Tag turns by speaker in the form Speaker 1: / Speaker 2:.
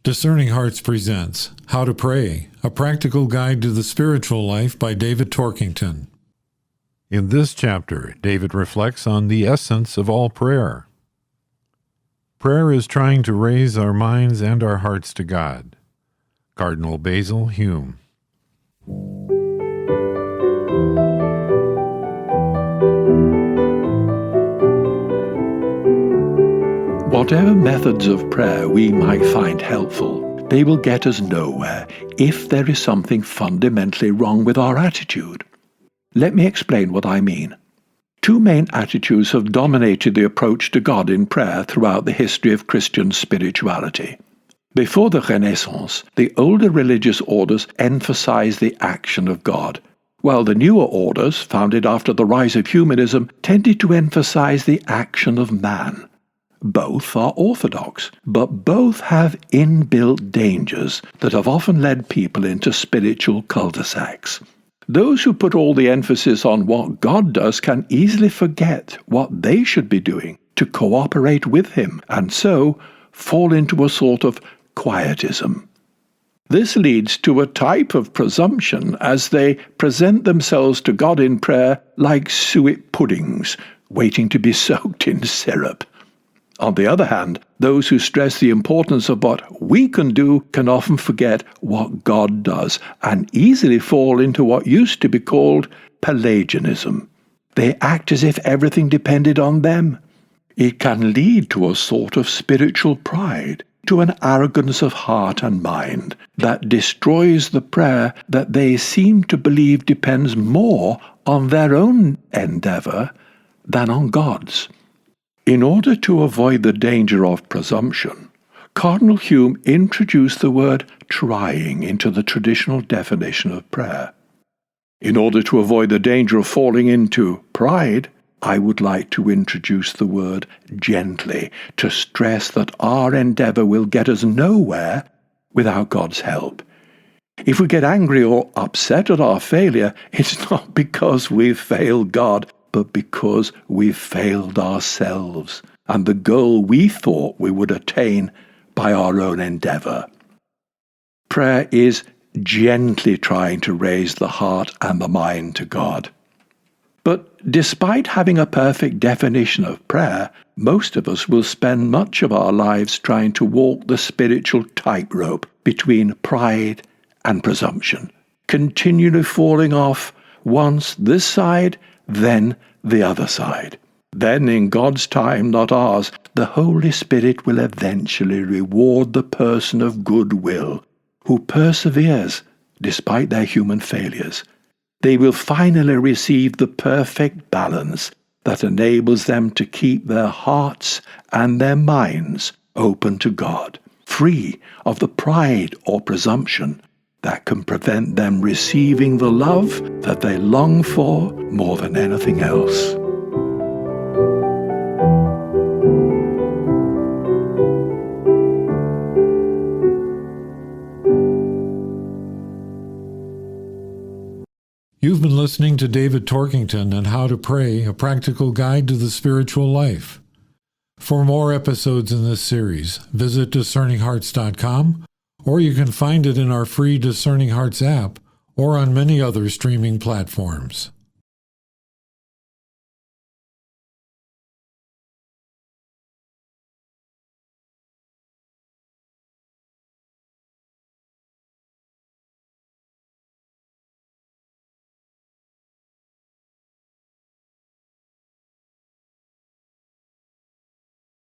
Speaker 1: Discerning Hearts presents How to Pray, a practical guide to the spiritual life by David Torkington. In this chapter, David reflects on the essence of all prayer. Prayer is trying to raise our minds and our hearts to God. Cardinal Basil Hume.
Speaker 2: Whatever methods of prayer we might find helpful, they will get us nowhere if there is something fundamentally wrong with our attitude. Let me explain what I mean. Two main attitudes have dominated the approach to God in prayer throughout the history of Christian spirituality. Before the Renaissance, the older religious orders emphasized the action of God, while the newer orders, founded after the rise of humanism, tended to emphasize the action of man. Both are orthodox, but both have inbuilt dangers that have often led people into spiritual cul-de-sacs. Those who put all the emphasis on what God does can easily forget what they should be doing to cooperate with Him, and so fall into a sort of quietism. This leads to a type of presumption as they present themselves to God in prayer like suet puddings, waiting to be soaked in syrup. On the other hand, those who stress the importance of what we can do can often forget what God does and easily fall into what used to be called Pelagianism. They act as if everything depended on them. It can lead to a sort of spiritual pride, to an arrogance of heart and mind that destroys the prayer that they seem to believe depends more on their own endeavour than on God's. In order to avoid the danger of presumption, Cardinal Hume introduced the word trying into the traditional definition of prayer. In order to avoid the danger of falling into pride, I would like to introduce the word gently to stress that our endeavour will get us nowhere without God's help. If we get angry or upset at our failure, it's not because we've failed God, but because we've failed ourselves and the goal we thought we would attain by our own endeavour. Prayer is gently trying to raise the heart and the mind to God. But despite having a perfect definition of prayer, most of us will spend much of our lives trying to walk the spiritual tightrope between pride and presumption, continually falling off once this side, then the other side. Then, in God's time, not ours, the Holy Spirit will eventually reward the person of goodwill who perseveres despite their human failures. They will finally receive the perfect balance that enables them to keep their hearts and their minds open to God, free of the pride or presumption that can prevent them receiving the love that they long for more than anything else.
Speaker 1: You've been listening to David Torkington and How to Pray, a practical guide to the spiritual life. For more episodes in this series, visit discerninghearts.com, or you can find it in our free Discerning Hearts app or on many other streaming platforms.